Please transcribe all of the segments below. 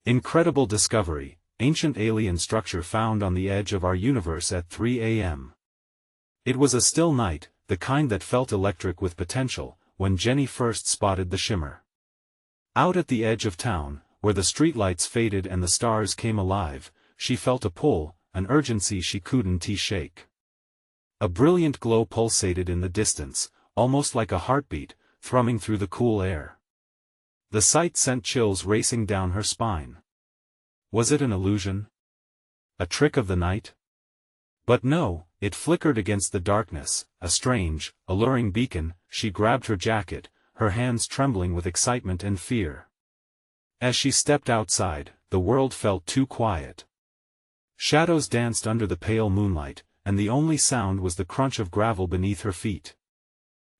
Incredible discovery, ancient alien structure found on the edge of our universe at 3 a.m. It was a still night, the kind that felt electric with potential, when Jenny first spotted the shimmer. Out at the edge of town, where the streetlights faded and the stars came alive, she felt a pull, an urgency she couldn't shake. A brilliant glow pulsated in the distance, almost like a heartbeat, thrumming through the cool air. The sight sent chills racing down her spine. Was it an illusion? A trick of the night? But no, it flickered against the darkness, a strange, alluring beacon. She grabbed her jacket, her hands trembling with excitement and fear. As she stepped outside, the world felt too quiet. Shadows danced under the pale moonlight, and the only sound was the crunch of gravel beneath her feet.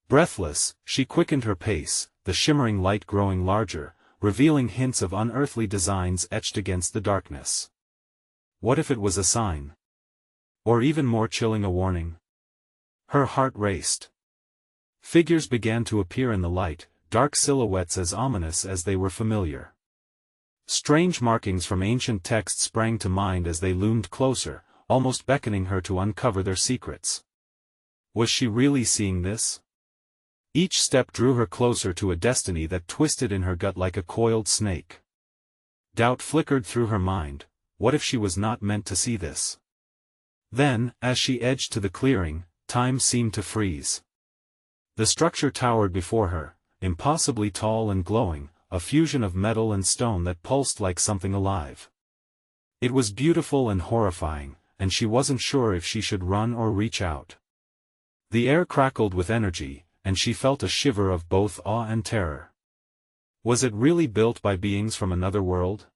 Breathless, she quickened her pace, the shimmering light growing larger, revealing hints of unearthly designs etched against the darkness. What if it was a sign? Or even more chilling, a warning? Her heart raced. Figures began to appear in the light, dark silhouettes as ominous as they were familiar. Strange markings from ancient texts sprang to mind as they loomed closer, almost beckoning her to uncover their secrets. Was she really seeing this? Each step drew her closer to a destiny that twisted in her gut like a coiled snake. Doubt flickered through her mind. What if she was not meant to see this? Then, as she edged to the clearing, time seemed to freeze. The structure towered before her, impossibly tall and glowing, a fusion of metal and stone that pulsed like something alive. It was beautiful and horrifying, and she wasn't sure if she should run or reach out. The air crackled with energy, and she felt a shiver of both awe and terror. Was it really built by beings from another world?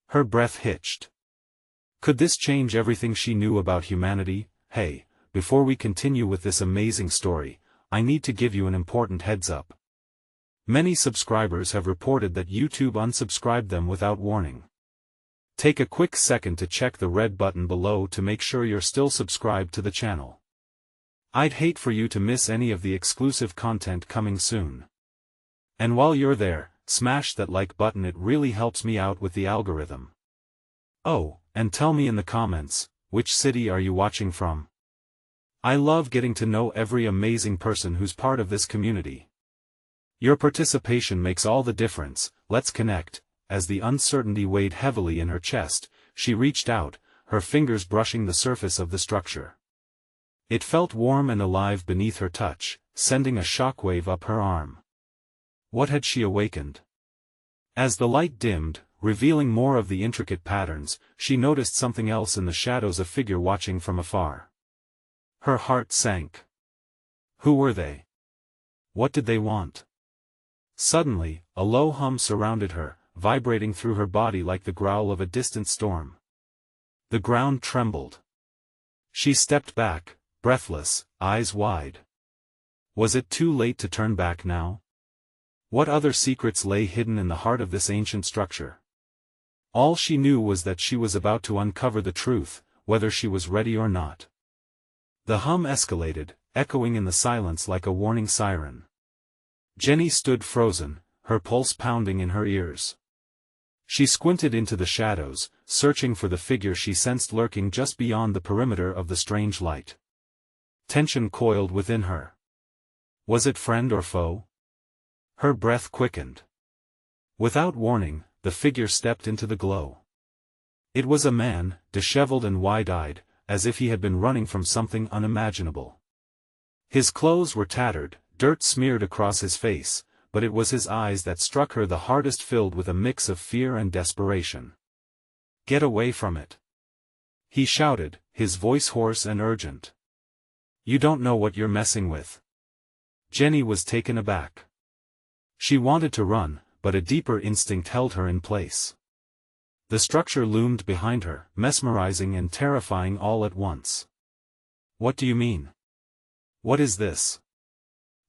Her breath hitched. Could this change everything she knew about humanity? Hey, before we continue with this amazing story, I need to give you an important heads up. Many subscribers have reported that YouTube unsubscribed them without warning. Take a quick second to check the red button below to make sure you're still subscribed to the channel. I'd hate for you to miss any of the exclusive content coming soon. And while you're there, smash that like button, it really helps me out with the algorithm. Oh, and tell me in the comments, which city are you watching from? I love getting to know every amazing person who's part of this community. Your participation makes all the difference. Let's connect. As the uncertainty weighed heavily in her chest, she reached out, her fingers brushing the surface of the structure. It felt warm and alive beneath her touch, sending a shockwave up her arm. What had she awakened? As the light dimmed, revealing more of the intricate patterns, she noticed something else in the shadows, a figure watching from afar. Her heart sank. Who were they? What did they want? Suddenly, a low hum surrounded her, vibrating through her body like the growl of a distant storm. The ground trembled. She stepped back, breathless, eyes wide. Was it too late to turn back now? What other secrets lay hidden in the heart of this ancient structure? All she knew was that she was about to uncover the truth, whether she was ready or not. The hum escalated, echoing in the silence like a warning siren. Jenny stood frozen, her pulse pounding in her ears. She squinted into the shadows, searching for the figure she sensed lurking just beyond the perimeter of the strange light. Tension coiled within her. Was it friend or foe? Her breath quickened. Without warning, the figure stepped into the glow. It was a man, disheveled and wide-eyed, as if he had been running from something unimaginable. His clothes were tattered, dirt smeared across his face, but it was his eyes that struck her the hardest, filled with a mix of fear and desperation. "Get away from it!" he shouted, his voice hoarse and urgent. "You don't know what you're messing with." Jenny was taken aback. She wanted to run, but a deeper instinct held her in place. The structure loomed behind her, mesmerizing and terrifying all at once. "What do you mean? What is this?"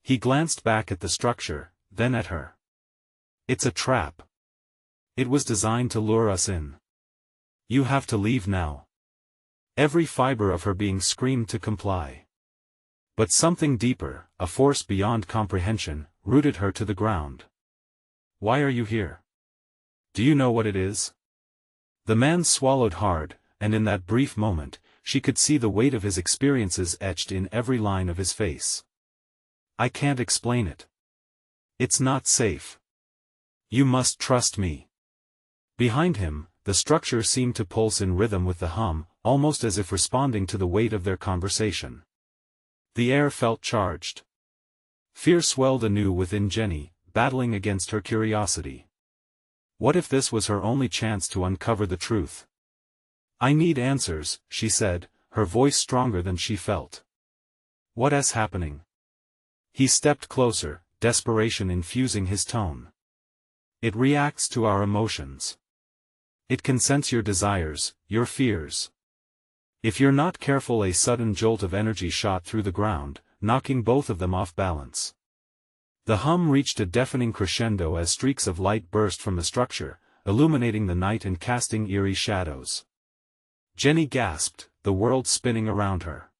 He glanced back at the structure, then at her. "It's a trap. It was designed to lure us in. You have to leave now." Every fiber of her being screamed to comply. But something deeper, a force beyond comprehension, rooted her to the ground. "Why are you here? Do you know what it is? The man swallowed hard, and in that brief moment, she could see the weight of his experiences etched in every line of his face. I can't explain it. It's not safe. You must trust me. Behind him, the structure seemed to pulse in rhythm with the hum, almost as if responding to the weight of their conversation. The air felt charged. Fear swelled anew within Jenny, battling against her curiosity. What if this was her only chance to uncover the truth? I need answers, she said, her voice stronger than she felt. What is happening? He stepped closer, desperation infusing his tone. It reacts to our emotions. It can sense your desires, your fears. If you're not careful, a sudden jolt of energy shot through the ground, knocking both of them off balance. The hum reached a deafening crescendo as streaks of light burst from the structure, illuminating the night and casting eerie shadows. Jenny gasped, the world spinning around her.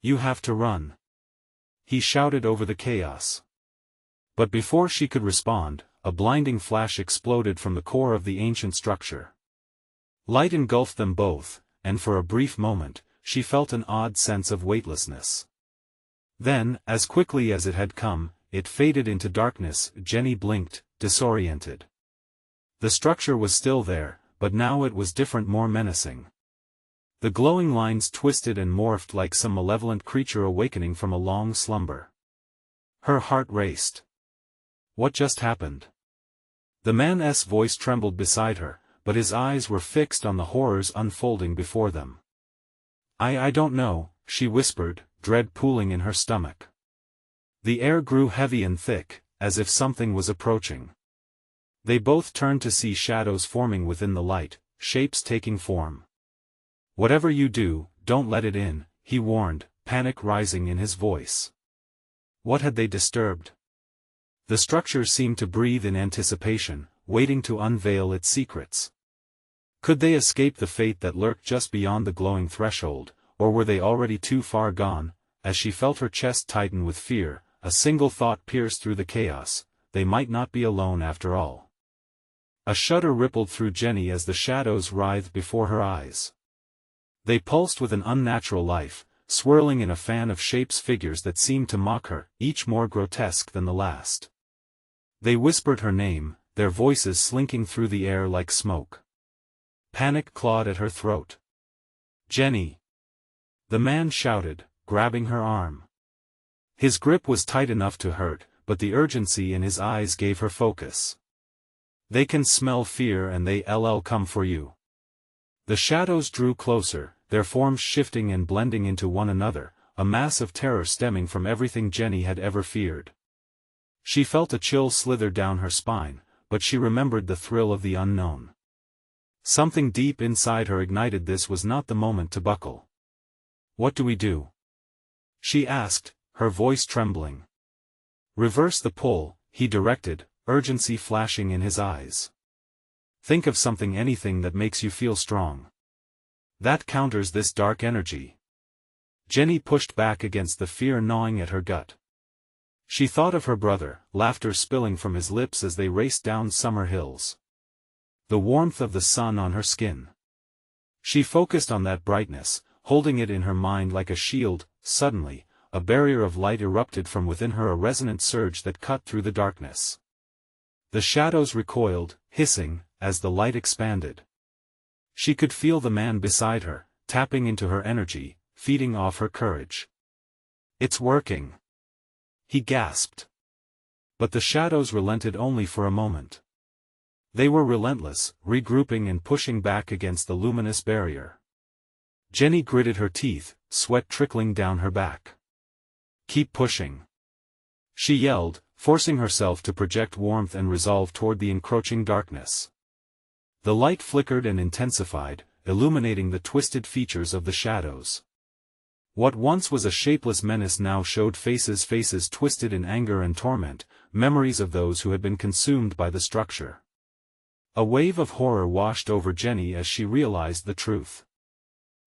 You have to run. He shouted over the chaos. But before she could respond, a blinding flash exploded from the core of the ancient structure. Light engulfed them both, and for a brief moment, she felt an odd sense of weightlessness. Then, as quickly as it had come, it faded into darkness. Jenny blinked, disoriented. The structure was still there, but now it was different, more menacing. The glowing lines twisted and morphed like some malevolent creature awakening from a long slumber. Her heart raced. What just happened? The man's voice trembled beside her, but his eyes were fixed on the horrors unfolding before them. I don't know, she whispered, dread pooling in her stomach. The air grew heavy and thick, as if something was approaching. They both turned to see shadows forming within the light, shapes taking form. Whatever you do, don't let it in, he warned, panic rising in his voice. What had they disturbed? The structure seemed to breathe in anticipation, waiting to unveil its secrets. Could they escape the fate that lurked just beyond the glowing threshold, or were they already too far gone? As she felt her chest tighten with fear, a single thought pierced through the chaos: they might not be alone after all. A shudder rippled through Jenny as the shadows writhed before her eyes. They pulsed with an unnatural life, swirling in a fan of shapes, figures that seemed to mock her, each more grotesque than the last. They whispered her name, their voices slinking through the air like smoke. Panic clawed at her throat. Jenny! The man shouted, grabbing her arm. His grip was tight enough to hurt, but the urgency in his eyes gave her focus. They can smell fear and they'll come for you. The shadows drew closer, their forms shifting and blending into one another, a mass of terror stemming from everything Jenny had ever feared. She felt a chill slither down her spine, but she remembered the thrill of the unknown. Something deep inside her ignited. This was not the moment to buckle. What do we do? She asked, her voice trembling. Reverse the pull, he directed, urgency flashing in his eyes. Think of something, anything that makes you feel strong. That counters this dark energy. Jenny pushed back against the fear gnawing at her gut. She thought of her brother, laughter spilling from his lips as they raced down summer hills. The warmth of the sun on her skin. She focused on that brightness, holding it in her mind like a shield. Suddenly, a barrier of light erupted from within her, a resonant surge that cut through the darkness. The shadows recoiled, hissing, as the light expanded. She could feel the man beside her, tapping into her energy, feeding off her courage. It's working! He gasped. But the shadows relented only for a moment. They were relentless, regrouping and pushing back against the luminous barrier. Jenny gritted her teeth, sweat trickling down her back. Keep pushing! She yelled, forcing herself to project warmth and resolve toward the encroaching darkness. The light flickered and intensified, illuminating the twisted features of the shadows. What once was a shapeless menace now showed faces twisted in anger and torment, memories of those who had been consumed by the structure. A wave of horror washed over Jenny as she realized the truth.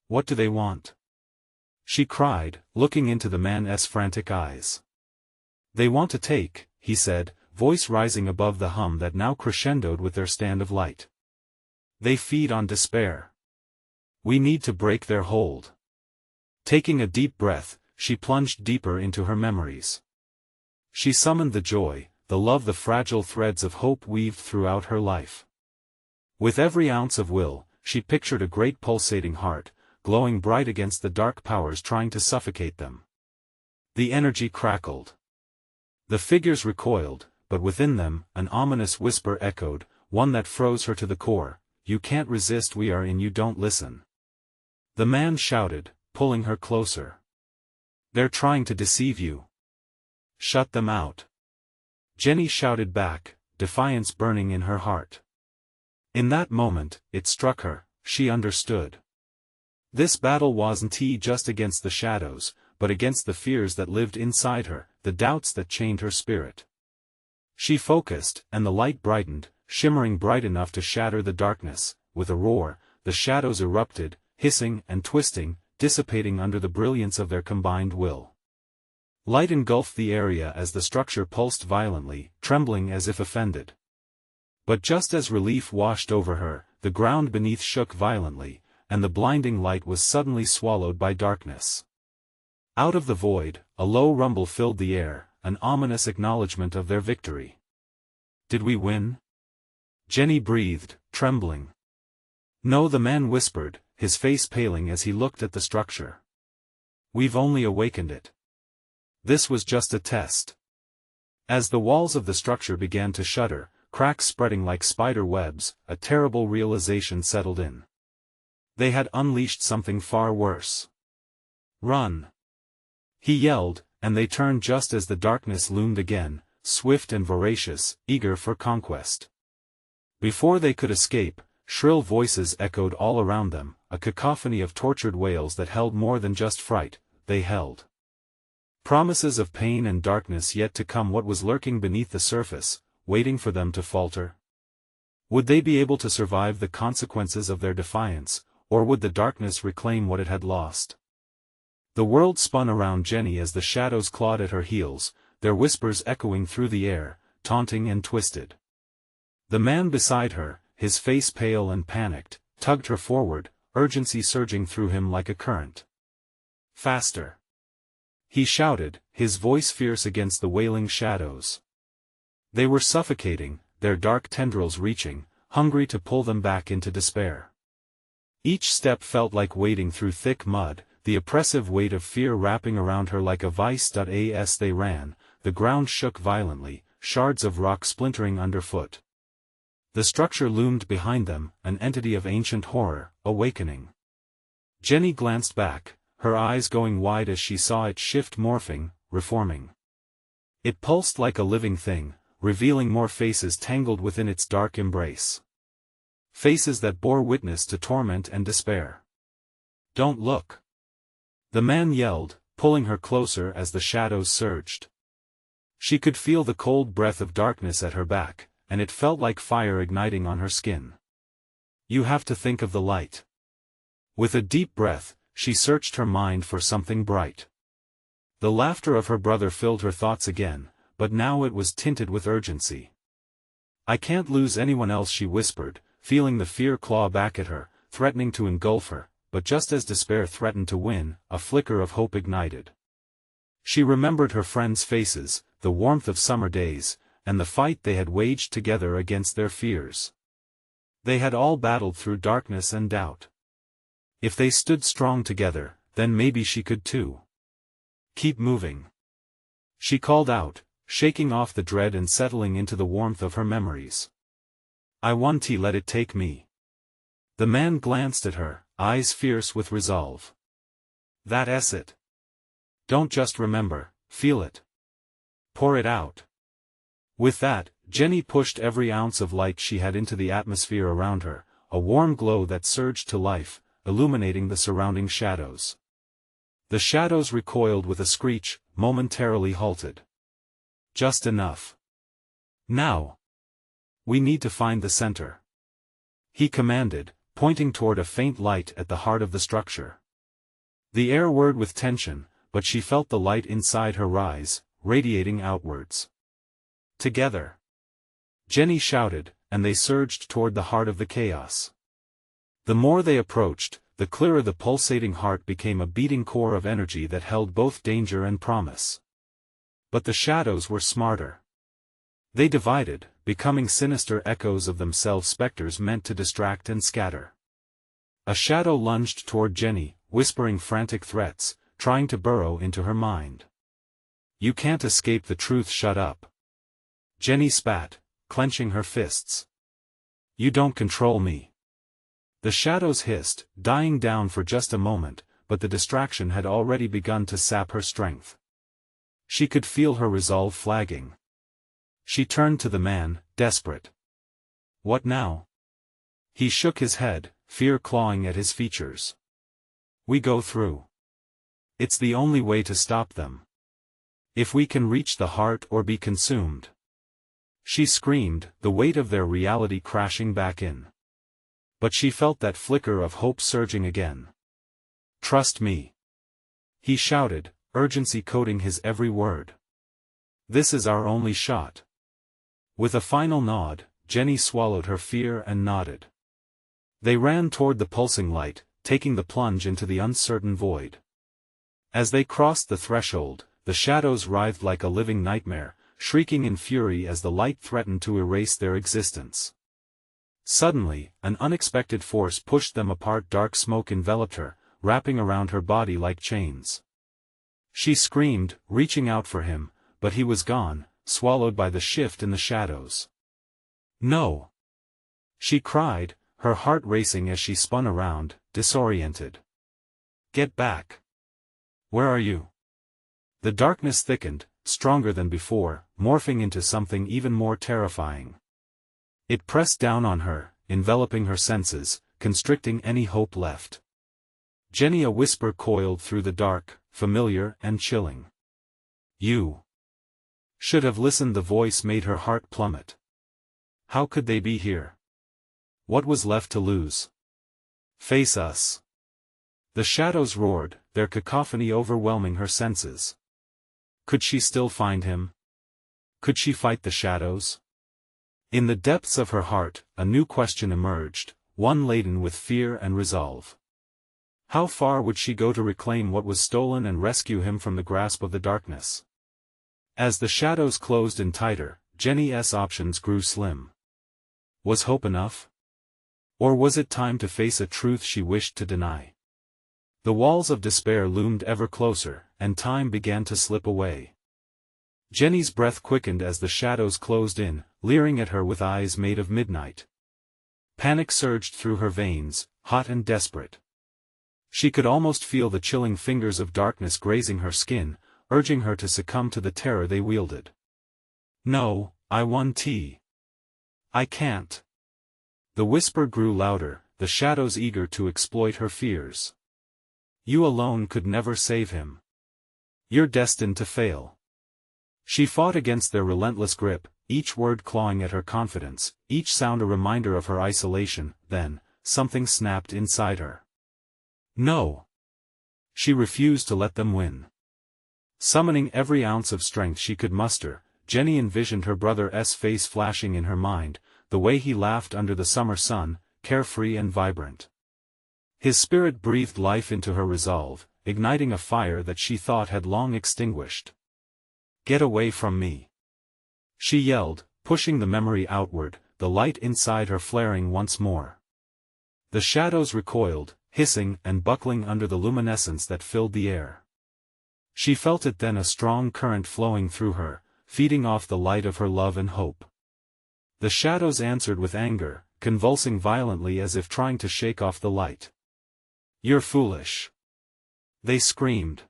What do they want? She cried, looking into the man's frantic eyes. They want to take, he said, voice rising above the hum that now crescendoed with their stand of light. They feed on despair. We need to break their hold. Taking a deep breath, she plunged deeper into her memories. She summoned the joy, the love, the fragile threads of hope weaved throughout her life. With every ounce of will, she pictured a great pulsating heart, glowing bright against the dark powers trying to suffocate them. The energy crackled. The figures recoiled, but within them, an ominous whisper echoed, one that froze her to the core. You can't resist, we are in, you don't listen. The man shouted, pulling her closer. They're trying to deceive you. Shut them out. Jenny shouted back, defiance burning in her heart. In that moment, it struck her, she understood. This battle wasn't just against the shadows, but against the fears that lived inside her, the doubts that chained her spirit. She focused, and the light brightened, shimmering bright enough to shatter the darkness. With a roar, the shadows erupted, hissing and twisting, dissipating under the brilliance of their combined will. Light engulfed the area as the structure pulsed violently, trembling as if offended. But just as relief washed over her, the ground beneath shook violently, and the blinding light was suddenly swallowed by darkness. Out of the void, a low rumble filled the air, an ominous acknowledgement of their victory. Did we win? Jenny breathed, trembling. No, the man whispered, his face paling as he looked at the structure. We've only awakened it. This was just a test. As the walls of the structure began to shudder, cracks spreading like spider webs, a terrible realization settled in. They had unleashed something far worse. Run! He yelled, and they turned just as the darkness loomed again, swift and voracious, eager for conquest. Before they could escape, shrill voices echoed all around them, a cacophony of tortured wails that held more than just fright, they held promises of pain and darkness yet to come. What was lurking beneath the surface, waiting for them to falter? Would they be able to survive the consequences of their defiance, or would the darkness reclaim what it had lost? The world spun around Jenny as the shadows clawed at her heels, their whispers echoing through the air, taunting and twisted. The man beside her, his face pale and panicked, tugged her forward, urgency surging through him like a current. Faster! He shouted, his voice fierce against the wailing shadows. They were suffocating, their dark tendrils reaching, hungry to pull them back into despair. Each step felt like wading through thick mud, the oppressive weight of fear wrapping around her like a vice. As they ran, the ground shook violently, shards of rock splintering underfoot. The structure loomed behind them, an entity of ancient horror, awakening. Jenny glanced back, her eyes going wide as she saw it shift, morphing, reforming. It pulsed like a living thing, revealing more faces tangled within its dark embrace. Faces that bore witness to torment and despair. Don't look! The man yelled, pulling her closer as the shadows surged. She could feel the cold breath of darkness at her back, and it felt like fire igniting on her skin. You have to think of the light. With a deep breath, she searched her mind for something bright. The laughter of her brother filled her thoughts again, but now it was tinted with urgency. I can't lose anyone else, she whispered, feeling the fear claw back at her, threatening to engulf her, but just as despair threatened to win, a flicker of hope ignited. She remembered her friends' faces, the warmth of summer days, and the fight they had waged together against their fears. They had all battled through darkness and doubt. If they stood strong together, then maybe she could too. Keep moving. She called out, shaking off the dread and settling into the warmth of her memories. I want to let it take me. The man glanced at her, eyes fierce with resolve. That's it. Don't just remember, feel it. Pour it out. With that, Jenny pushed every ounce of light she had into the atmosphere around her, a warm glow that surged to life, illuminating the surrounding shadows. The shadows recoiled with a screech, momentarily halted. Just enough. Now. We need to find the center. He commanded, pointing toward a faint light at the heart of the structure. The air whirred with tension, but she felt the light inside her rise, radiating outwards. Together. Jenny shouted, and they surged toward the heart of the chaos. The more they approached, the clearer the pulsating heart became, a beating core of energy that held both danger and promise. But the shadows were smarter. They divided, becoming sinister echoes of themselves, specters meant to distract and scatter. A shadow lunged toward Jenny, whispering frantic threats, trying to burrow into her mind. "You can't escape the truth, shut up." Jenny spat, clenching her fists. "You don't control me." The shadows hissed, dying down for just a moment, but the distraction had already begun to sap her strength. She could feel her resolve flagging. She turned to the man, desperate. "What now?" He shook his head, fear clawing at his features. "We go through. It's the only way to stop them. If we can reach the heart or be consumed." She screamed, the weight of their reality crashing back in. But she felt that flicker of hope surging again. "Trust me," he shouted, urgency coating his every word. "This is our only shot." With a final nod, Jenny swallowed her fear and nodded. They ran toward the pulsing light, taking the plunge into the uncertain void. As they crossed the threshold, the shadows writhed like a living nightmare, shrieking in fury as the light threatened to erase their existence. Suddenly, an unexpected force pushed them apart. Dark smoke enveloped her, wrapping around her body like chains. She screamed, reaching out for him, but he was gone, swallowed by the shift in the shadows. "No!" she cried, her heart racing as she spun around, disoriented. "Get back! Where are you?" The darkness thickened, stronger than before, morphing into something even more terrifying. It pressed down on her, enveloping her senses, constricting any hope left. Jenny, a whisper coiled through the dark, familiar and chilling. "You should have listened." The voice made her heart plummet. How could they be here? What was left to lose? "Face us!" The shadows roared, their cacophony overwhelming her senses. Could she still find him? Could she fight the shadows? In the depths of her heart, a new question emerged, one laden with fear and resolve. How far would she go to reclaim what was stolen and rescue him from the grasp of the darkness? As the shadows closed in tighter, Jenny's options grew slim. Was hope enough? Or was it time to face a truth she wished to deny? The walls of despair loomed ever closer, and time began to slip away. Jenny's breath quickened as the shadows closed in, leering at her with eyes made of midnight. Panic surged through her veins, hot and desperate. She could almost feel the chilling fingers of darkness grazing her skin, urging her to succumb to the terror they wielded. "No, I want. I can't." The whisper grew louder, the shadows eager to exploit her fears. "You alone could never save him. You're destined to fail." She fought against their relentless grip, each word clawing at her confidence, each sound a reminder of her isolation. Then, something snapped inside her. No! She refused to let them win. Summoning every ounce of strength she could muster, Jenny envisioned her brother's face flashing in her mind, the way he laughed under the summer sun, carefree and vibrant. His spirit breathed life into her resolve, igniting a fire that she thought had long extinguished. "Get away from me!" she yelled, pushing the memory outward, the light inside her flaring once more. The shadows recoiled, hissing and buckling under the luminescence that filled the air. She felt it then, a strong current flowing through her, feeding off the light of her love and hope. The shadows answered with anger, convulsing violently as if trying to shake off the light. "You're foolish!" they screamed.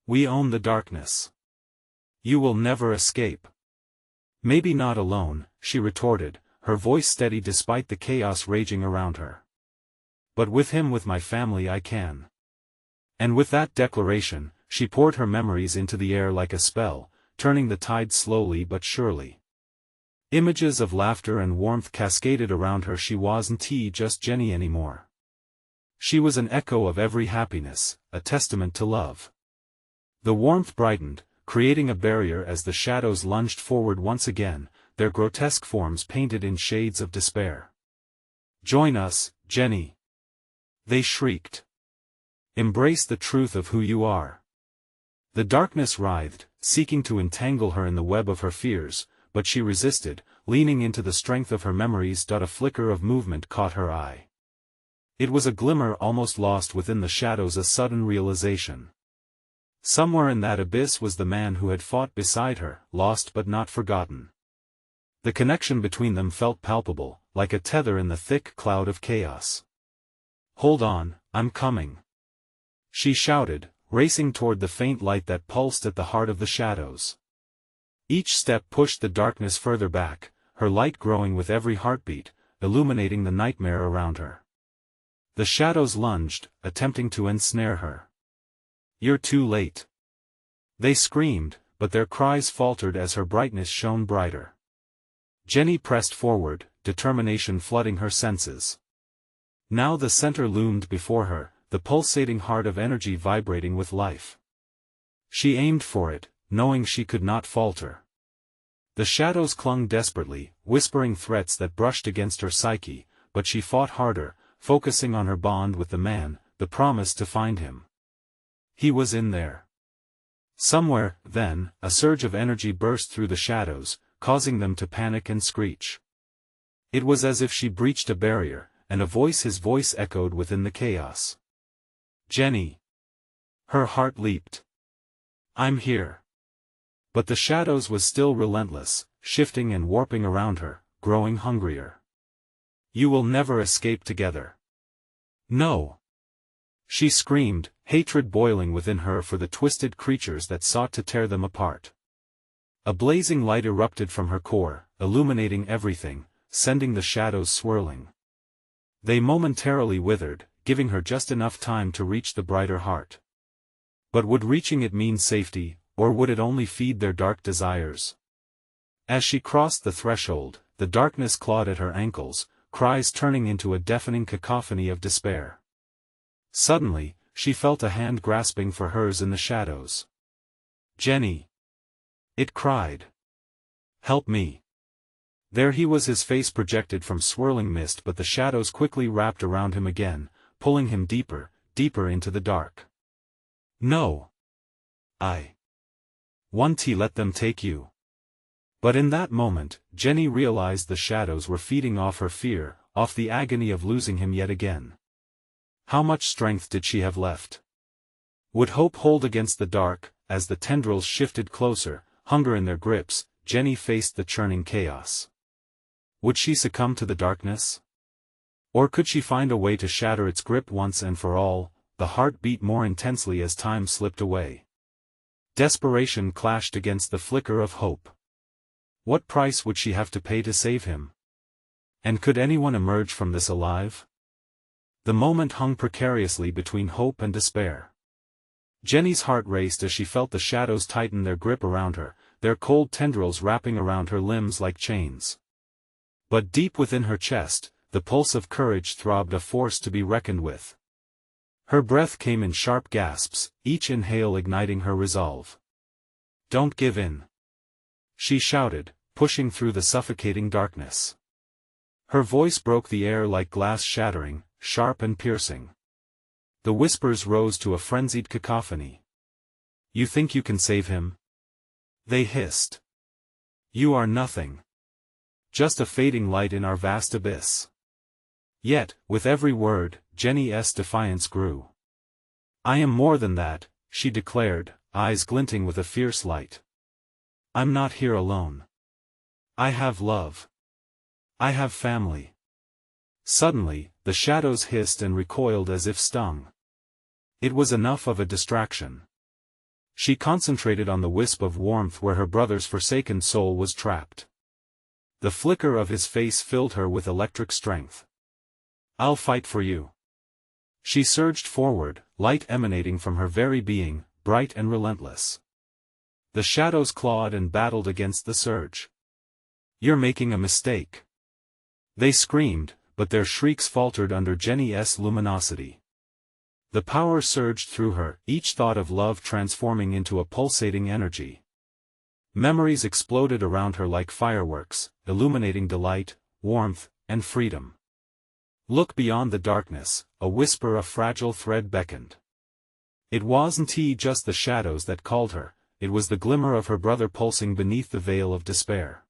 "We own the darkness. You will never escape." "Maybe not alone," she retorted, her voice steady despite the chaos raging around her. "But with him, with my family, I can." And with that declaration, she poured her memories into the air like a spell, turning the tide slowly but surely. Images of laughter and warmth cascaded around her. She wasn't just Jenny anymore. She was an echo of every happiness, a testament to love. The warmth brightened, creating a barrier as the shadows lunged forward once again, their grotesque forms painted in shades of despair. "Join us, Jenny!" they shrieked. "Embrace the truth of who you are." The darkness writhed, seeking to entangle her in the web of her fears, but she resisted, leaning into the strength of her memories. A flicker of movement caught her eye. It was a glimmer almost lost within the shadows, a sudden realization. Somewhere in that abyss was the man who had fought beside her, lost but not forgotten. The connection between them felt palpable, like a tether in the thick cloud of chaos. "Hold on, I'm coming," she shouted, racing toward the faint light that pulsed at the heart of the shadows. Each step pushed the darkness further back, her light growing with every heartbeat, illuminating the nightmare around her. The shadows lunged, attempting to ensnare her. "You're too late," they screamed, but their cries faltered as her brightness shone brighter. Jenny pressed forward, determination flooding her senses. Now the center loomed before her, the pulsating heart of energy vibrating with life. She aimed for it, knowing she could not falter. The shadows clung desperately, whispering threats that brushed against her psyche, but she fought harder, focusing on her bond with the man, the promise to find him. He was in there. Somewhere, then, a surge of energy burst through the shadows, causing them to panic and screech. It was as if she breached a barrier, and his voice echoed within the chaos. "Jenny!" Her heart leaped. "I'm here." But the shadows was still relentless, shifting and warping around her, growing hungrier. "You will never escape together." "No!" she screamed, hatred boiling within her for the twisted creatures that sought to tear them apart. A blazing light erupted from her core, illuminating everything, sending the shadows swirling. They momentarily withered, giving her just enough time to reach the brighter heart. But would reaching it mean safety, or would it only feed their dark desires? As she crossed the threshold, the darkness clawed at her ankles, cries turning into a deafening cacophony of despair. Suddenly, she felt a hand grasping for hers in the shadows. "Jenny!" it cried. "Help me!" There he was, his face projected from swirling mist, but the shadows quickly wrapped around him again, pulling him deeper, deeper into the dark. "No! I won't let them take you." But in that moment, Jenny realized the shadows were feeding off her fear, off the agony of losing him yet again. How much strength did she have left? Would hope hold against the dark? As the tendrils shifted closer, hunger in their grips, Jenny faced the churning chaos. Would she succumb to the darkness? Or could she find a way to shatter its grip once and for all? The heart beat more intensely as time slipped away. Desperation clashed against the flicker of hope. What price would she have to pay to save him? And could anyone emerge from this alive? The moment hung precariously between hope and despair. Jenny's heart raced as she felt the shadows tighten their grip around her, their cold tendrils wrapping around her limbs like chains. But deep within her chest, the pulse of courage throbbed, a force to be reckoned with. Her breath came in sharp gasps, each inhale igniting her resolve. "Don't give in," she shouted, pushing through the suffocating darkness. Her voice broke the air like glass shattering, sharp and piercing. The whispers rose to a frenzied cacophony. "You think you can save him?" they hissed. "You are nothing. Just a fading light in our vast abyss." Yet, with every word, Jenny's defiance grew. "I am more than that," she declared, eyes glinting with a fierce light. "I'm not here alone. I have love. I have family." Suddenly, the shadows hissed and recoiled as if stung. It was enough of a distraction. She concentrated on the wisp of warmth where her brother's forsaken soul was trapped. The flicker of his face filled her with electric strength. "I'll fight for you." She surged forward, light emanating from her very being, bright and relentless. The shadows clawed and battled against the surge. "You're making a mistake," they screamed, but their shrieks faltered under Jenny's luminosity. The power surged through her, each thought of love transforming into a pulsating energy. Memories exploded around her like fireworks, illuminating delight, warmth, and freedom. Look beyond the darkness, a whisper, a fragile thread beckoned. It wasn't just the shadows that called her, it was the glimmer of her brother pulsing beneath the veil of despair.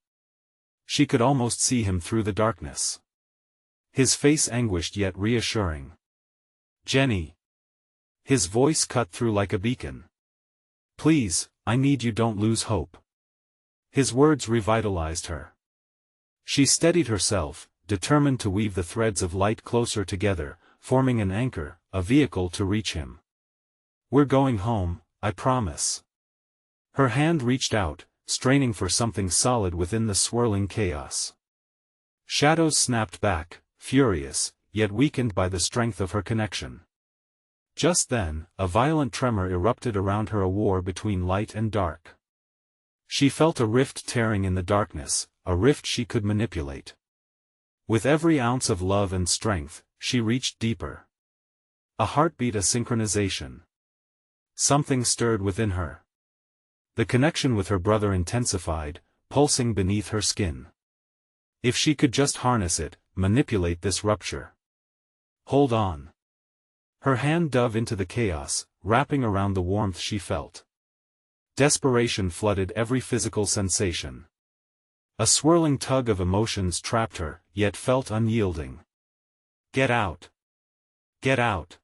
She could almost see him through the darkness. His face anguished yet reassuring. "Jenny." His voice cut through like a beacon. "Please, I need you, don't lose hope." His words revitalized her. She steadied herself, determined to weave the threads of light closer together, forming an anchor, a vehicle to reach him. "We're going home, I promise." Her hand reached out, straining for something solid within the swirling chaos. Shadows snapped back, furious, yet weakened by the strength of her connection. Just then, a violent tremor erupted around her, a war between light and dark. She felt a rift tearing in the darkness, a rift she could manipulate. With every ounce of love and strength, she reached deeper. A heartbeat, a synchronization. Something stirred within her. The connection with her brother intensified, pulsing beneath her skin. If she could just harness it, manipulate this rupture. Hold on. Her hand dove into the chaos, wrapping around the warmth she felt. Desperation flooded every physical sensation. A swirling tug of emotions trapped her, yet felt unyielding. "Get out! Get out!"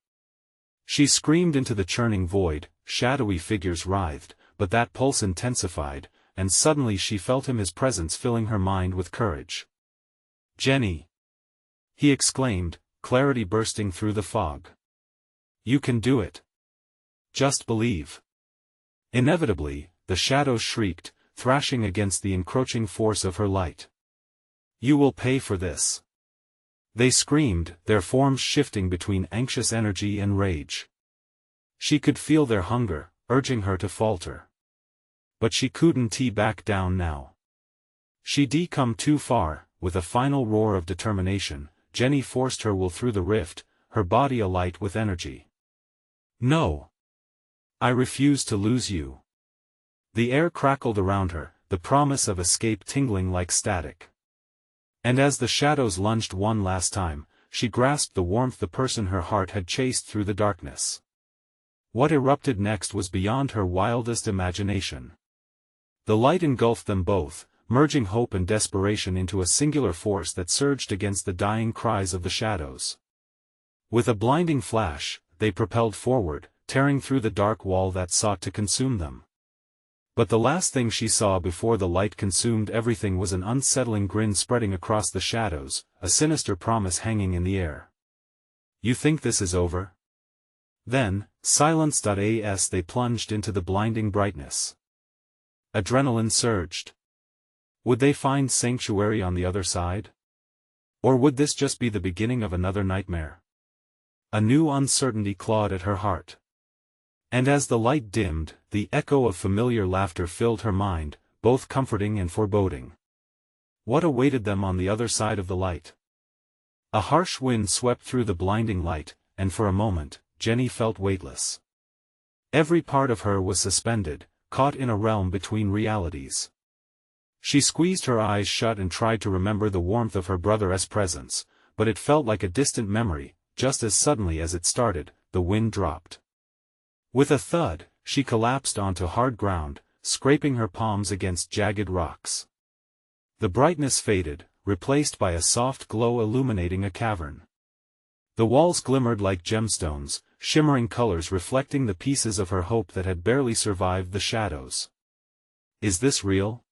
She screamed into the churning void. Shadowy figures writhed, but that pulse intensified, and suddenly she felt him, his presence filling her mind with courage. "Jenny!" he exclaimed, clarity bursting through the fog. "You can do it. Just believe." Inevitably, the shadows shrieked, thrashing against the encroaching force of her light. "You will pay for this." They screamed, their forms shifting between anxious energy and rage. She could feel their hunger, urging her to falter. But she couldn't back down now. She'd come too far. With a final roar of determination, Jenny forced her will through the rift, her body alight with energy. "No. I refuse to lose you." The air crackled around her, the promise of escape tingling like static. And as the shadows lunged one last time, she grasped the warmth, the person her heart had chased through the darkness. What erupted next was beyond her wildest imagination. The light engulfed them both, merging hope and desperation into a singular force that surged against the dying cries of the shadows. With a blinding flash, they propelled forward, tearing through the dark wall that sought to consume them. But the last thing she saw before the light consumed everything was an unsettling grin spreading across the shadows, a sinister promise hanging in the air. "You think this is over?" Then, silenced as they plunged into the blinding brightness. Adrenaline surged. Would they find sanctuary on the other side? Or would this just be the beginning of another nightmare? A new uncertainty clawed at her heart. And as the light dimmed, the echo of familiar laughter filled her mind, both comforting and foreboding. What awaited them on the other side of the light? A harsh wind swept through the blinding light, and for a moment, Jenny felt weightless. Every part of her was suspended, caught in a realm between realities. She squeezed her eyes shut and tried to remember the warmth of her brother's presence, but it felt like a distant memory. Just as suddenly as it started, the wind dropped. With a thud, she collapsed onto hard ground, scraping her palms against jagged rocks. The brightness faded, replaced by a soft glow illuminating a cavern. The walls glimmered like gemstones, shimmering colors reflecting the pieces of her hope that had barely survived the shadows. "Is this real?"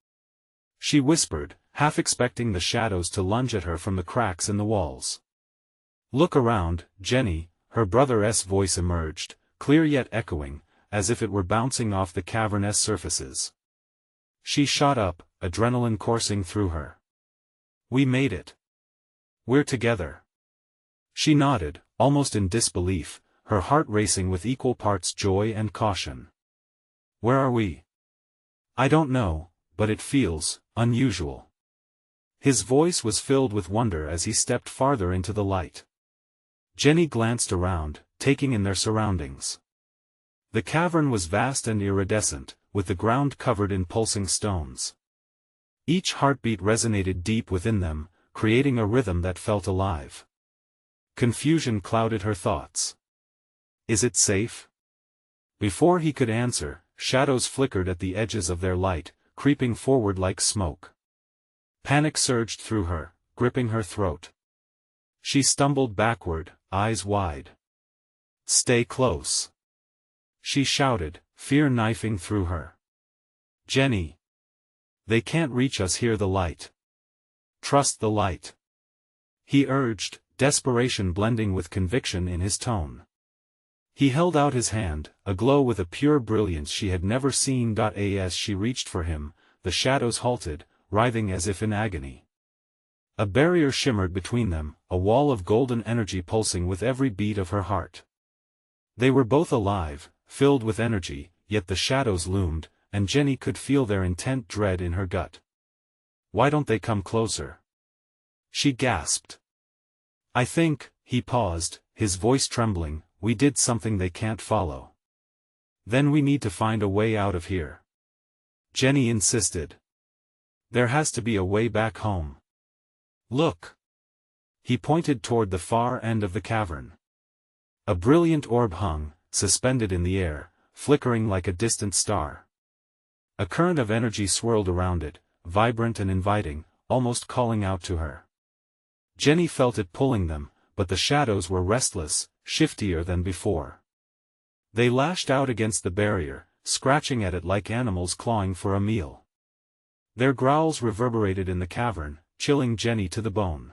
she whispered, half expecting the shadows to lunge at her from the cracks in the walls. "Look around, Jenny," her brother's voice emerged, clear yet echoing, as if it were bouncing off the cavernous surfaces. She shot up, adrenaline coursing through her. "We made it. We're together." She nodded, almost in disbelief, her heart racing with equal parts joy and caution. "Where are we?" "I don't know, but it feels unusual." His voice was filled with wonder as he stepped farther into the light. Jenny glanced around, taking in their surroundings. The cavern was vast and iridescent, with the ground covered in pulsing stones. Each heartbeat resonated deep within them, creating a rhythm that felt alive. Confusion clouded her thoughts. Is it safe? Before he could answer, shadows flickered at the edges of their light, creeping forward like smoke. Panic surged through her, gripping her throat. She stumbled backward, eyes wide. Stay close. She shouted, fear knifing through her. Jenny. They can't reach us. Hear the light. Trust the light. He urged, desperation blending with conviction in his tone. He held out his hand, aglow with a pure brilliance she had never seen. As she reached for him, the shadows halted, writhing as if in agony. A barrier shimmered between them, a wall of golden energy pulsing with every beat of her heart. They were both alive, filled with energy, yet the shadows loomed, and Jenny could feel their intent dread in her gut. Why don't they come closer? She gasped. I think, he paused, his voice trembling, we did something they can't follow. Then we need to find a way out of here. Jenny insisted. There has to be a way back home. Look. He pointed toward the far end of the cavern. A brilliant orb hung, suspended in the air, flickering like a distant star. A current of energy swirled around it, vibrant and inviting, almost calling out to her. Jenny felt it pulling them, but the shadows were restless, shiftier than before. They lashed out against the barrier, scratching at it like animals clawing for a meal. Their growls reverberated in the cavern, chilling Jenny to the bone.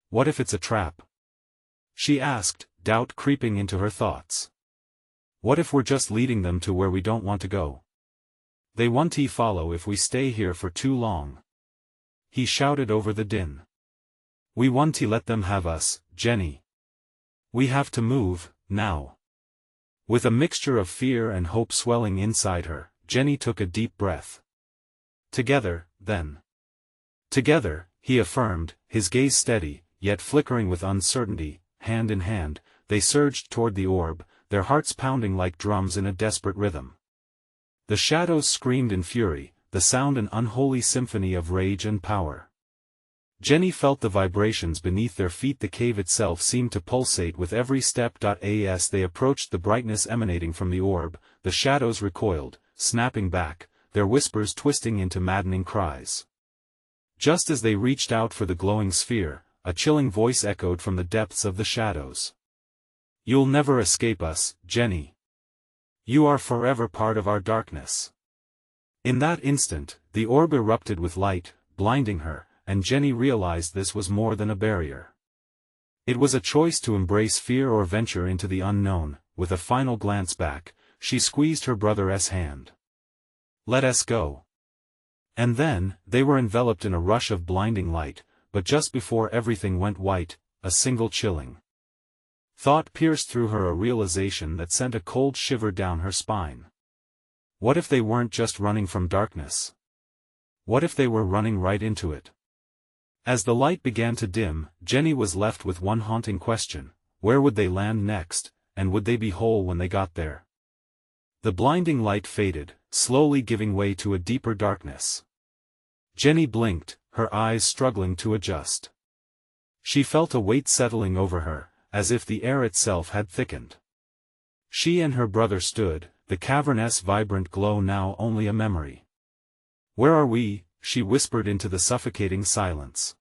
What if it's a trap? She asked, doubt creeping into her thoughts. What if we're just leading them to where we don't want to go? They won't follow if we stay here for too long. He shouted over the din. We won't let them have us, Jenny. We have to move, now. With a mixture of fear and hope swelling inside her, Jenny took a deep breath. Together, then. Together, he affirmed, his gaze steady, yet flickering with uncertainty, hand in hand, they surged toward the orb, their hearts pounding like drums in a desperate rhythm. The shadows screamed in fury, the sound an unholy symphony of rage and power. Jenny felt the vibrations beneath their feet. The cave itself seemed to pulsate with every step. As they approached the brightness emanating from the orb, the shadows recoiled, snapping back, their whispers twisting into maddening cries. Just as they reached out for the glowing sphere, a chilling voice echoed from the depths of the shadows. You'll never escape us, Jenny. You are forever part of our darkness. In that instant, the orb erupted with light, blinding her, and Jenny realized this was more than a barrier. It was a choice to embrace fear or venture into the unknown. With a final glance back, she squeezed her brother's hand. Let us go. And then, they were enveloped in a rush of blinding light, but just before everything went white, a single chilling thought pierced through her, a realization that sent a cold shiver down her spine. What if they weren't just running from darkness? What if they were running right into it? As the light began to dim, Jenny was left with one haunting question: where would they land next, and would they be whole when they got there? The blinding light faded, slowly giving way to a deeper darkness. Jenny blinked, her eyes struggling to adjust. She felt a weight settling over her, as if the air itself had thickened. She and her brother stood, the cavern's vibrant glow now only a memory. Where are we? She whispered into the suffocating silence.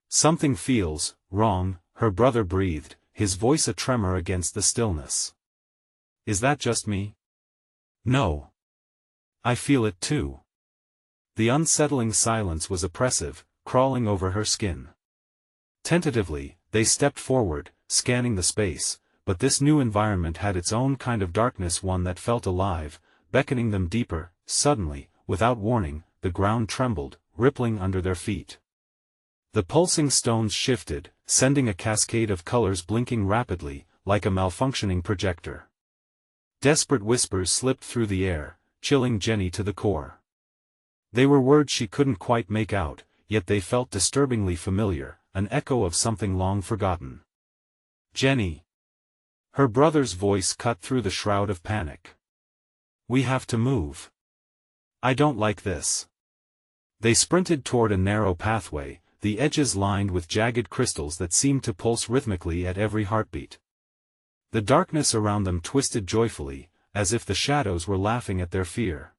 Something feels wrong, her brother breathed, his voice a tremor against the stillness. Is that just me? No. I feel it too. The unsettling silence was oppressive, crawling over her skin. Tentatively, they stepped forward, scanning the space, but this new environment had its own kind of darkness, one that felt alive, beckoning them deeper. Suddenly, without warning, the ground trembled, rippling under their feet. The pulsing stones shifted, sending a cascade of colors blinking rapidly, like a malfunctioning projector. Desperate whispers slipped through the air, chilling Jenny to the core. They were words she couldn't quite make out, yet they felt disturbingly familiar, an echo of something long forgotten. Jenny. Her brother's voice cut through the shroud of panic. We have to move. I don't like this. They sprinted toward a narrow pathway, the edges lined with jagged crystals that seemed to pulse rhythmically at every heartbeat. The darkness around them twisted joyfully, as if the shadows were laughing at their fear.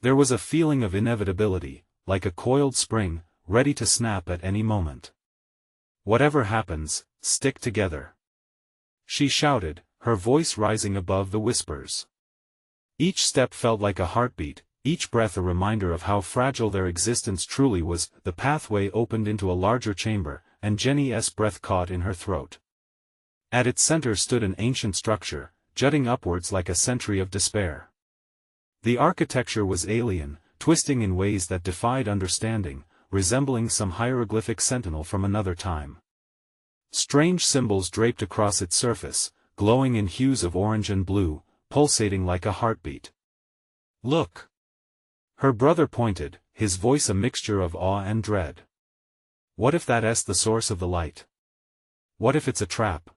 There was a feeling of inevitability, like a coiled spring, ready to snap at any moment. Whatever happens, stick together. She shouted, her voice rising above the whispers. Each step felt like a heartbeat, each breath a reminder of how fragile their existence truly was. The pathway opened into a larger chamber, and Jenny's breath caught in her throat. At its center stood an ancient structure, jutting upwards like a century of despair. The architecture was alien, twisting in ways that defied understanding, resembling some hieroglyphic sentinel from another time. Strange symbols draped across its surface, glowing in hues of orange and blue, pulsating like a heartbeat. Look! Her brother pointed, his voice a mixture of awe and dread. What if that's the source of the light? What if it's a trap?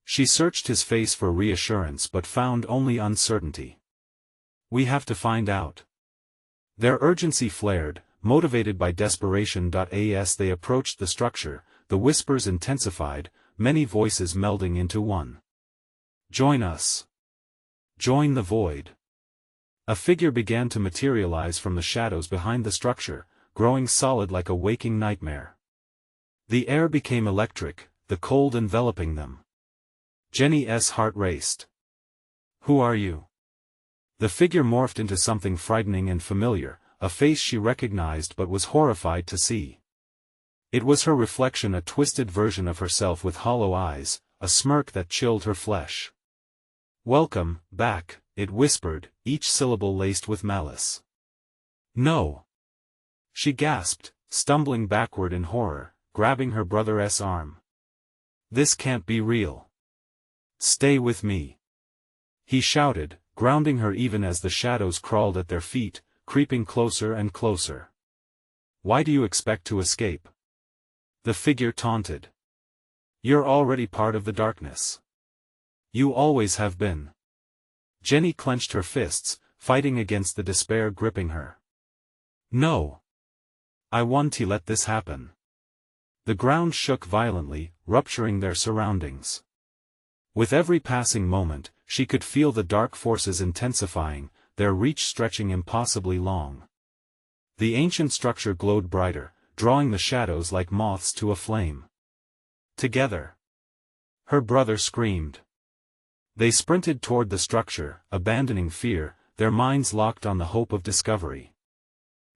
She searched his face for reassurance but found only uncertainty. We have to find out. Their urgency flared, motivated by desperation. As they approached the structure, the whispers intensified, many voices melding into one. Join us. Join the void. A figure began to materialize from the shadows behind the structure, growing solid like a waking nightmare. The air became electric, the cold enveloping them. Jenny's heart raced. Who are you? The figure morphed into something frightening and familiar, a face she recognized but was horrified to see. It was her reflection, a twisted version of herself with hollow eyes, a smirk that chilled her flesh. Welcome, back, it whispered, each syllable laced with malice. No! She gasped, stumbling backward in horror, grabbing her brother's arm. This can't be real. Stay with me. He shouted, grounding her even as the shadows crawled at their feet, creeping closer and closer. Why do you expect to escape? The figure taunted. You're already part of the darkness. You always have been. Jenny clenched her fists, fighting against the despair gripping her. No. I want to let this happen. The ground shook violently, rupturing their surroundings. With every passing moment, she could feel the dark forces intensifying, their reach stretching impossibly long. The ancient structure glowed brighter, drawing the shadows like moths to a flame. Together! Her brother screamed. They sprinted toward the structure, abandoning fear, their minds locked on the hope of discovery.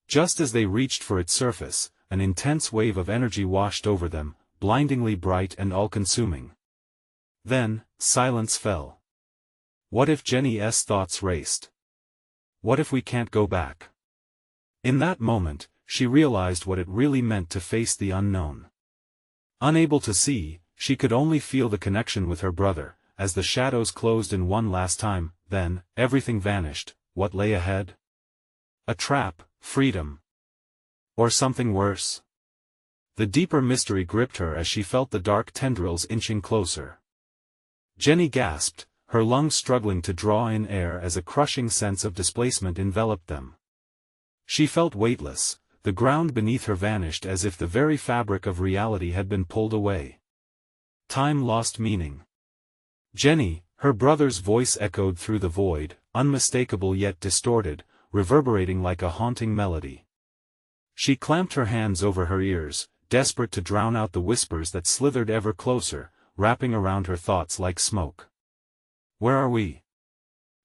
Just as they reached for its surface, an intense wave of energy washed over them, blindingly bright and all-consuming. Then, silence fell. What if Jenny's thoughts raced? What if we can't go back? In that moment, she realized what it really meant to face the unknown. Unable to see, she could only feel the connection with her brother. As the shadows closed in one last time, then, everything vanished. What lay ahead? A trap, freedom. Or something worse? The deeper mystery gripped her as she felt the dark tendrils inching closer. Jenny gasped, her lungs struggling to draw in air as a crushing sense of displacement enveloped them. She felt weightless, the ground beneath her vanished as if the very fabric of reality had been pulled away. Time lost meaning. Jenny, her brother's voice echoed through the void, unmistakable yet distorted, reverberating like a haunting melody. She clamped her hands over her ears, desperate to drown out the whispers that slithered ever closer, wrapping around her thoughts like smoke. Where are we?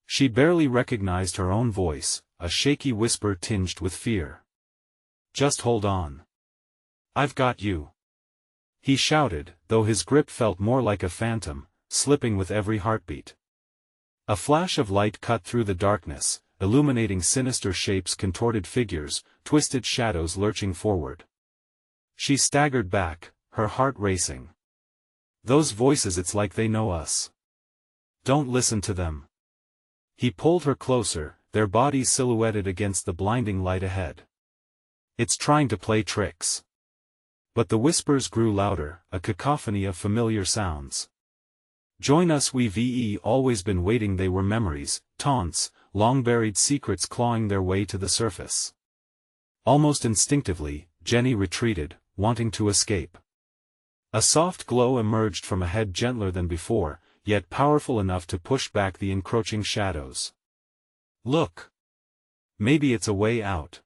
She barely recognized her own voice, a shaky whisper tinged with fear. Just hold on. I've got you. He shouted, though his grip felt more like a phantom, slipping with every heartbeat. A flash of light cut through the darkness, illuminating sinister shapes, contorted figures, twisted shadows lurching forward. She staggered back, her heart racing. Those voices, it's like they know us. Don't listen to them. He pulled her closer, their bodies silhouetted against the blinding light ahead. It's trying to play tricks. But the whispers grew louder, a cacophony of familiar sounds. Join us, we've always been waiting. They were memories, taunts, long-buried secrets clawing their way to the surface. Almost instinctively, Jenny retreated, wanting to escape. A soft glow emerged from a head gentler than before, yet powerful enough to push back the encroaching shadows. Look! Maybe it's a way out.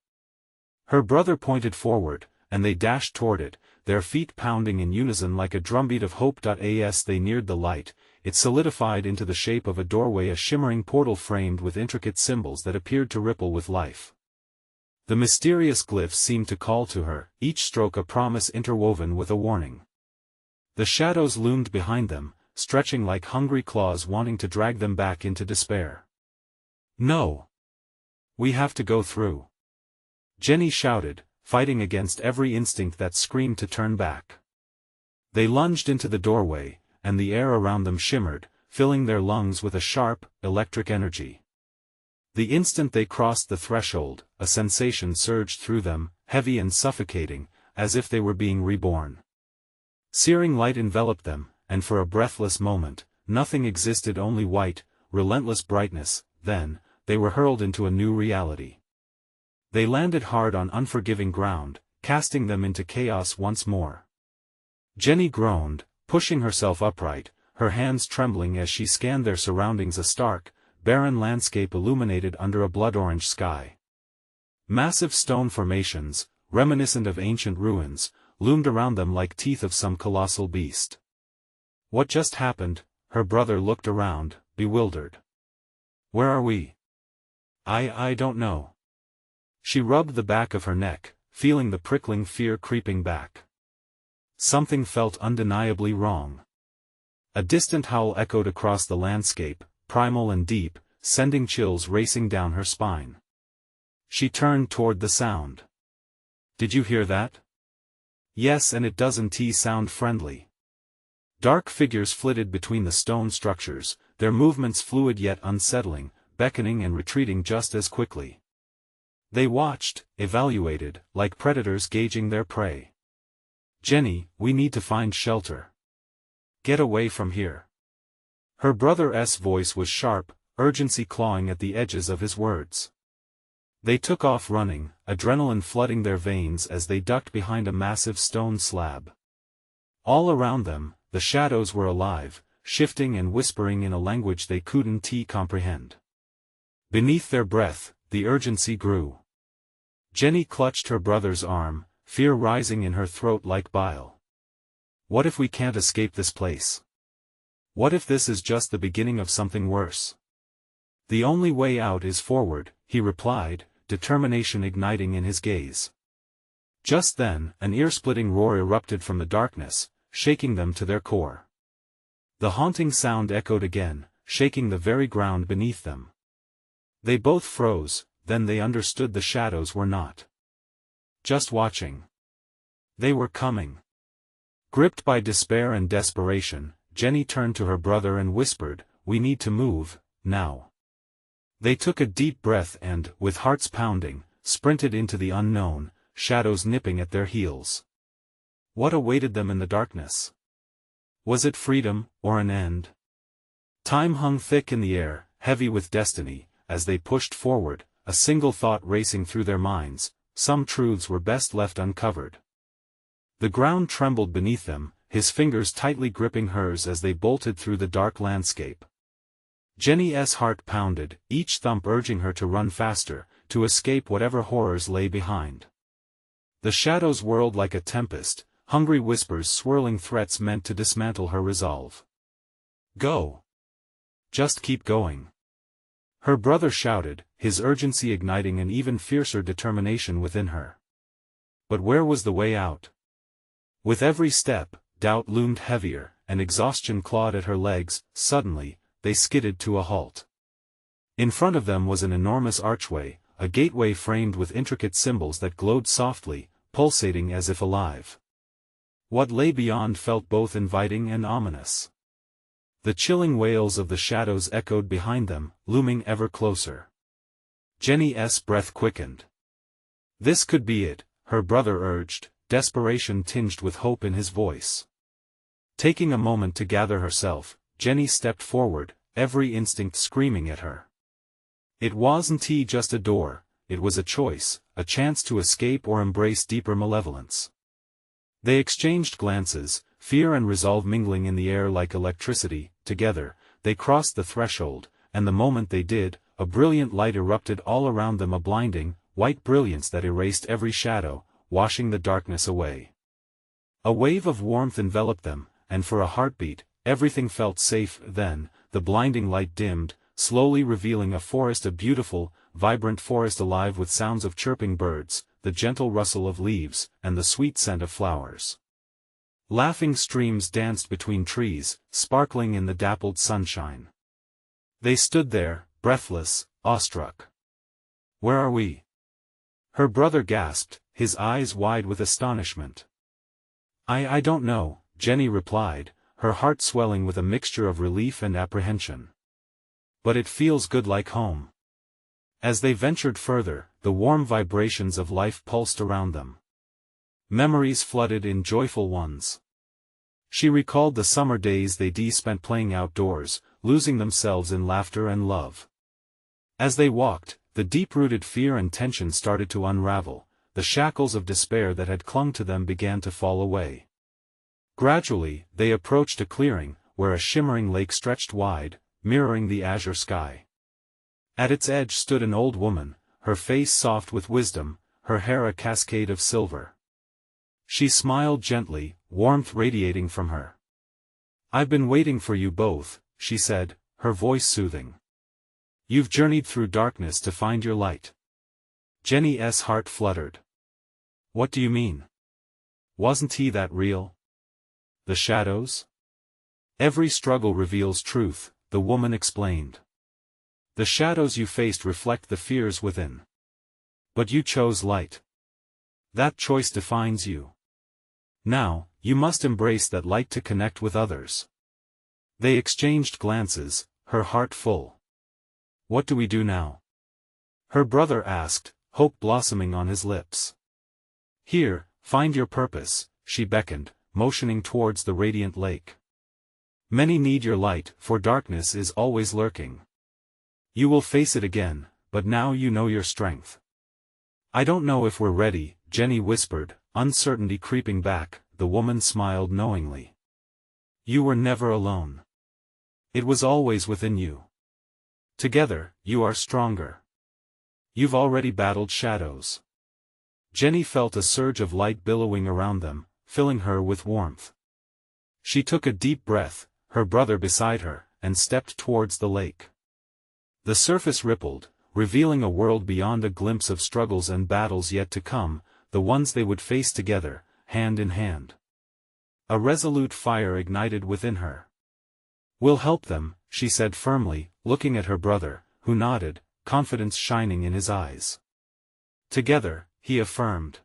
Her brother pointed forward, and they dashed toward it, their feet pounding in unison like a drumbeat of hope. As they neared the light, it solidified into the shape of a doorway, a shimmering portal framed with intricate symbols that appeared to ripple with life. The mysterious glyphs seemed to call to her, each stroke a promise interwoven with a warning. The shadows loomed behind them, stretching like hungry claws wanting to drag them back into despair. No! We have to go through. Jenny shouted, fighting against every instinct that screamed to turn back. They lunged into the doorway, and the air around them shimmered, filling their lungs with a sharp, electric energy. The instant they crossed the threshold, a sensation surged through them, heavy and suffocating, as if they were being reborn. Searing light enveloped them, and for a breathless moment, nothing existed, only white, relentless brightness. Then, they were hurled into a new reality. They landed hard on unforgiving ground, casting them into chaos once more. Jenny groaned, pushing herself upright, her hands trembling as she scanned their surroundings, a stark, barren landscape illuminated under a blood-orange sky. Massive stone formations, reminiscent of ancient ruins, loomed around them like teeth of some colossal beast. What just happened? Her brother looked around, bewildered. Where are we? I don't know. She rubbed the back of her neck, feeling the prickling fear creeping back. Something felt undeniably wrong. A distant howl echoed across the landscape, primal and deep, sending chills racing down her spine. She turned toward the sound. Did you hear that? Yes, and it doesn't sound friendly. Dark figures flitted between the stone structures, their movements fluid yet unsettling, beckoning and retreating just as quickly. They watched, evaluated, like predators gauging their prey. Jenny, we need to find shelter. Get away from here. Her brother's voice was sharp, urgency clawing at the edges of his words. They took off running, adrenaline flooding their veins as they ducked behind a massive stone slab. All around them, the shadows were alive, shifting and whispering in a language they couldn't comprehend. Beneath their breath, the urgency grew. Jenny clutched her brother's arm, fear rising in her throat like bile. What if we can't escape this place? What if this is just the beginning of something worse? The only way out is forward, he replied, determination igniting in his gaze. Just then, an ear-splitting roar erupted from the darkness, shaking them to their core. The haunting sound echoed again, shaking the very ground beneath them. They both froze, then they understood the shadows were not just watching. They were coming. Gripped by despair and desperation, Jenny turned to her brother and whispered, "We need to move, now." They took a deep breath and, with hearts pounding, sprinted into the unknown, shadows nipping at their heels. What awaited them in the darkness? Was it freedom, or an end? Time hung thick in the air, heavy with destiny. As they pushed forward, a single thought racing through their minds: some truths were best left uncovered. The ground trembled beneath them, his fingers tightly gripping hers as they bolted through the dark landscape. Jenny's heart pounded, each thump urging her to run faster, to escape whatever horrors lay behind. The shadows whirled like a tempest, hungry whispers swirling threats meant to dismantle her resolve. Go! Just keep going! Her brother shouted, his urgency igniting an even fiercer determination within her. But where was the way out? With every step, doubt loomed heavier, and exhaustion clawed at her legs. Suddenly, they skidded to a halt. In front of them was an enormous archway, a gateway framed with intricate symbols that glowed softly, pulsating as if alive. What lay beyond felt both inviting and ominous. The chilling wails of the shadows echoed behind them, looming ever closer. Jenny's breath quickened. This could be it, her brother urged, desperation tinged with hope in his voice. Taking a moment to gather herself, Jenny stepped forward, every instinct screaming at her. It wasn't just a door, it was a choice, a chance to escape or embrace deeper malevolence. They exchanged glances, fear and resolve mingling in the air like electricity. Together, they crossed the threshold, and the moment they did, a brilliant light erupted all around them, a blinding, white brilliance that erased every shadow, washing the darkness away. A wave of warmth enveloped them, and for a heartbeat, everything felt safe. Then, the blinding light dimmed, slowly revealing a forest, a beautiful, vibrant forest alive with sounds of chirping birds, the gentle rustle of leaves, and the sweet scent of flowers. Laughing streams danced between trees, sparkling in the dappled sunshine. They stood there, breathless, awestruck. "Where are we?" her brother gasped, his eyes wide with astonishment. I don't know," Jenny replied, her heart swelling with a mixture of relief and apprehension. "But it feels good, like home." As they ventured further, the warm vibrations of life pulsed around them. Memories flooded in joyful ones. She recalled the summer days they spent playing outdoors, losing themselves in laughter and love. As they walked, the deep-rooted fear and tension started to unravel, the shackles of despair that had clung to them began to fall away. Gradually, they approached a clearing, where a shimmering lake stretched wide, mirroring the azure sky. At its edge stood an old woman, her face soft with wisdom, her hair a cascade of silver. She smiled gently, warmth radiating from her. "I've been waiting for you both," she said, her voice soothing. "You've journeyed through darkness to find your light." Jenny's heart fluttered. "What do you mean? Wasn't he that real? The shadows?" "Every struggle reveals truth," the woman explained. "The shadows you faced reflect the fears within. But you chose light. That choice defines you. Now, you must embrace that light to connect with others." They exchanged glances, her heart full. "What do we do now?" her brother asked, hope blossoming on his lips. "Here, find your purpose," she beckoned, motioning towards the radiant lake. "Many need your light, for darkness is always lurking. You will face it again, but now you know your strength." "I don't know if we're ready," Jenny whispered, uncertainty creeping back. The woman smiled knowingly. "You were never alone. It was always within you. Together, you are stronger. You've already battled shadows." Jenny felt a surge of light billowing around them, filling her with warmth. She took a deep breath, her brother beside her, and stepped towards the lake. The surface rippled, revealing a world beyond, a glimpse of struggles and battles yet to come, the ones they would face together, hand in hand. A resolute fire ignited within her. "We'll help them," she said firmly, looking at her brother, who nodded, confidence shining in his eyes. "Together," he affirmed.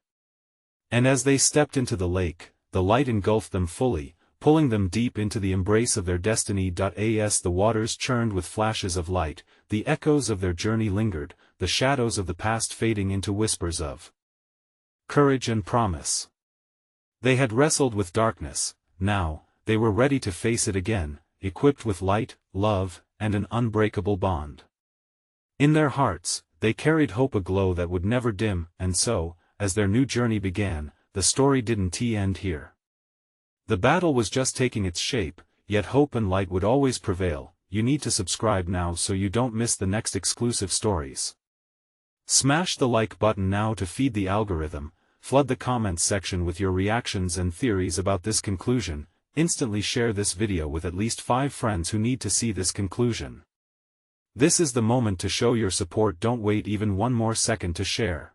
And as they stepped into the lake, the light engulfed them fully, pulling them deep into the embrace of their destiny. As the waters churned with flashes of light, the echoes of their journey lingered, the shadows of the past fading into whispers of courage and promise. They had wrestled with darkness, now, they were ready to face it again, equipped with light, love, and an unbreakable bond. In their hearts, they carried hope, a glow that would never dim, and so, as their new journey began, the story didn't end here. The battle was just taking its shape, yet hope and light would always prevail. You need to subscribe now so you don't miss the next exclusive stories. Smash the like button now to feed the algorithm, flood the comments section with your reactions and theories about this conclusion, instantly share this video with at least 5 friends who need to see this conclusion. This is the moment to show your support. Don't wait even one more second to share.